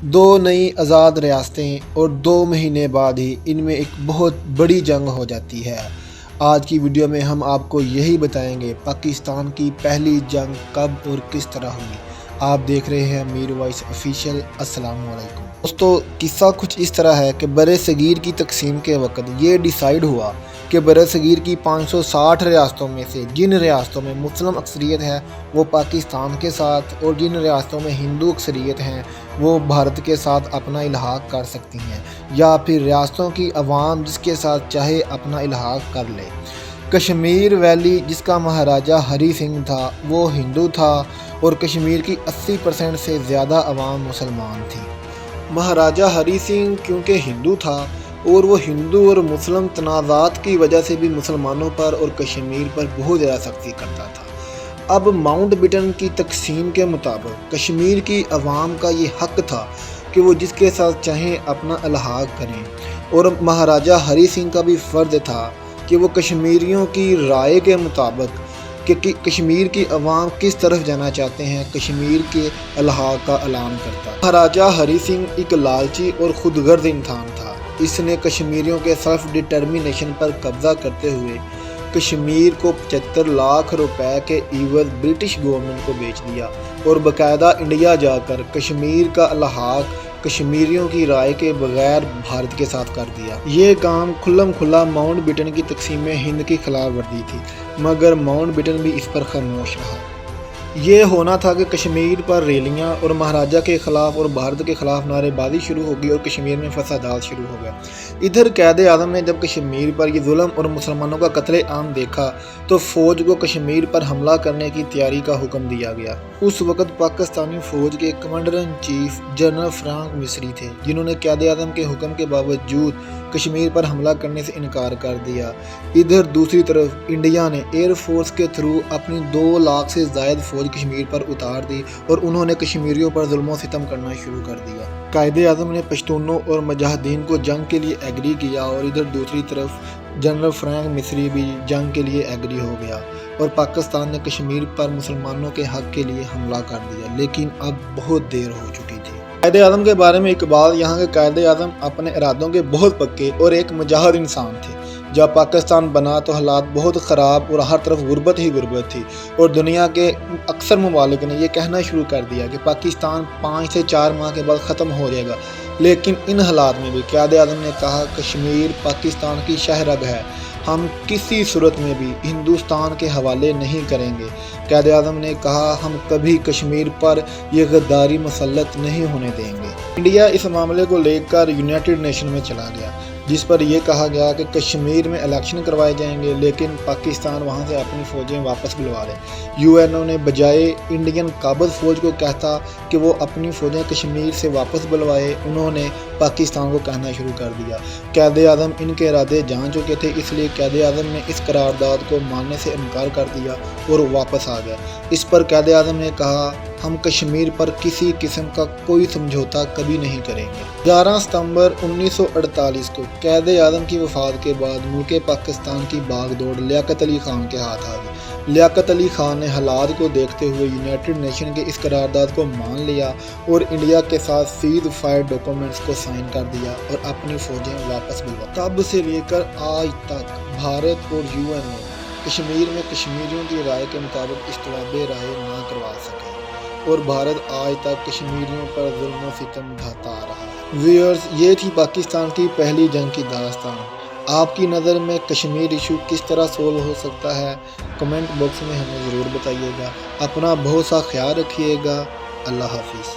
دو نئی آزاد ریاستیں اور 2 مہینے بعد ہی ان میں ایک بہت بڑی جنگ ہو جاتی ہے۔ آج کی ویڈیو میں ہم آپ کو یہی بتائیں گے پاکستان کی پہلی جنگ کب اور کس طرح ہوئی۔ آپ دیکھ رہے ہیں میر وائس آفیشیل۔ السلام علیکم دوستو، قصہ کچھ اس طرح ہے کہ بر صغیر کی تقسیم کے وقت یہ ڈیسائیڈ ہوا کہ بر صغیر کی 560 ریاستوں میں سے جن ریاستوں میں مسلم اکثریت ہے وہ پاکستان کے ساتھ، اور جن ریاستوں میں ہندو اکثریت ہیں وہ بھارت کے ساتھ اپنا الحاق کر سکتی ہیں، یا پھر ریاستوں کی عوام جس کے ساتھ چاہے اپنا الحاق کر لے۔ کشمیر ویلی جس کا مہاراجہ ہری سنگھ تھا وہ ہندو تھا، اور کشمیر کی 80% سے زیادہ عوام مسلمان تھی۔ مہاراجہ ہری سنگھ کیونکہ ہندو تھا اور وہ ہندو اور مسلم تنازعات کی وجہ سے بھی مسلمانوں پر اور کشمیر پر بہت زیادہ سختی کرتا تھا۔ اب ماؤنٹ بیٹن کی تقسیم کے مطابق کشمیر کی عوام کا یہ حق تھا کہ وہ جس کے ساتھ چاہیں اپنا الحاق کریں، اور مہاراجہ ہری سنگھ کا بھی فرض تھا کہ وہ کشمیریوں کی رائے کے مطابق کہ کشمیر کی عوام کس طرف جانا چاہتے ہیں کشمیر کے الحاق کا اعلان کرتا۔ مہاراجہ ہری سنگھ ایک لالچی اور خود غرض انسان تھا۔ اس نے کشمیریوں کے سیلف ڈٹرمنیشن پر قبضہ کرتے ہوئے کشمیر کو 75 لاکھ روپے کے عوض برٹش گورنمنٹ کو بیچ دیا، اور باقاعدہ انڈیا جا کر کشمیر کا الحاق کشمیریوں کی رائے کے بغیر بھارت کے ساتھ کر دیا۔ یہ کام کھلم کھلا ماؤنٹ بیٹن کی تقسیم ہند کی خلاف ورزی تھی، مگر ماؤنٹ بیٹن بھی اس پر خاموش رہا۔ یہ ہونا تھا کہ کشمیر پر ریلیاں اور مہاراجہ کے خلاف اور بھارت کے خلاف نعرے بازی شروع ہو گئی اور کشمیر میں فسادات شروع ہو گئے۔ ادھر قائد اعظم نے جب کشمیر پر یہ ظلم اور مسلمانوں کا قتل عام دیکھا تو فوج کو کشمیر پر حملہ کرنے کی تیاری کا حکم دیا گیا۔ اس وقت پاکستانی فوج کے commander in chief general Franck مصری تھے، جنہوں نے قائد اعظم کے حکم کے باوجود کشمیر پر حملہ کرنے سے انکار کر دیا۔ ادھر دوسری طرف انڈیا نے ایئر فورس کے تھرو اپنی 2 لاکھ سے زائد فوج کشمیر پر اتار دی، اور انہوں نے کشمیریوں پر ظلم و ستم کرنا شروع کر دیا۔ قائد اعظم نے پشتونوں اور مجاہدین کو جنگ کے لیے ایگری کیا، اور ادھر دوسری طرف جنرل فرانک مصری بھی جنگ کے لیے ایگری ہو گیا، اور پاکستان نے کشمیر پر مسلمانوں کے حق کے لیے حملہ کر دیا، لیکن اب بہت دیر ہو چکی تھی۔ قائد اعظم کے بارے میں اقبال یہاں کے قائد اعظم اپنے ارادوں کے بہت پکے اور ایک مجاہد انسان تھے۔ جب پاکستان بنا تو حالات بہت خراب اور ہر طرف غربت ہی غربت تھی، اور دنیا کے اکثر ممالک نے یہ کہنا شروع کر دیا کہ پاکستان 5 سے 4 ماہ کے بعد ختم ہو جائے گا۔ لیکن ان حالات میں بھی قائد اعظم نے کہا کشمیر پاکستان کی شہرگ ہے، ہم کسی صورت میں بھی ہندوستان کے حوالے نہیں کریں گے۔ قائد اعظم نے کہا ہم کبھی کشمیر پر یہ غداری مسلط نہیں ہونے دیں گے۔ انڈیا اس معاملے کو لے کر یونائٹڈ نیشن میں چلا گیا، جس پر یہ کہا گیا کہ کشمیر میں الیکشن کروائے جائیں گے، لیکن پاکستان وہاں سے اپنی فوجیں واپس بلوا لے۔ یو این او نے بجائے انڈین قابض فوج کو کہتا کہ وہ اپنی فوجیں کشمیر سے واپس بلوائے، انہوں نے پاکستان کو کہنا شروع کر دیا۔ قائد اعظم ان کے ارادے جان چکے تھے، اس لیے قائد اعظم نے اس قرارداد کو ماننے سے انکار کر دیا اور واپس آ گیا۔ اس پر قائد اعظم نے کہا ہم کشمیر پر کسی قسم کا کوئی سمجھوتا کبھی نہیں کریں گے۔ 11 ستمبر 1948 کو قائد اعظم کی وفات کے بعد ملک پاکستان کی باغ دوڑ لیاقت علی خان کے ہاتھ آ گئی۔ لیاقت علی خان نے حالات کو دیکھتے ہوئے یونائٹڈ نیشن کے اس قرارداد کو مان لیا اور انڈیا کے ساتھ سیز فائر ڈاکومنٹس کو سائن کر دیا اور اپنی فوجیں واپس بلوا۔ تب سے لے کر آج تک بھارت اور یو این او کشمیر میں کشمیریوں کی رائے کے مطابق استواب رائے نہ کروا سکے، اور بھارت آج تک کشمیریوں پر ظلم و ستم ڈھاتا آ رہا ہے۔ ویئرز، یہ تھی پاکستان کی پہلی جنگ کی داستان۔ آپ کی نظر میں کشمیر ایشو کس طرح سولو ہو سکتا ہے؟ کمنٹ باکس میں ہمیں ضرور بتائیے گا۔ اپنا بہت سا خیال رکھیے گا۔ اللہ حافظ۔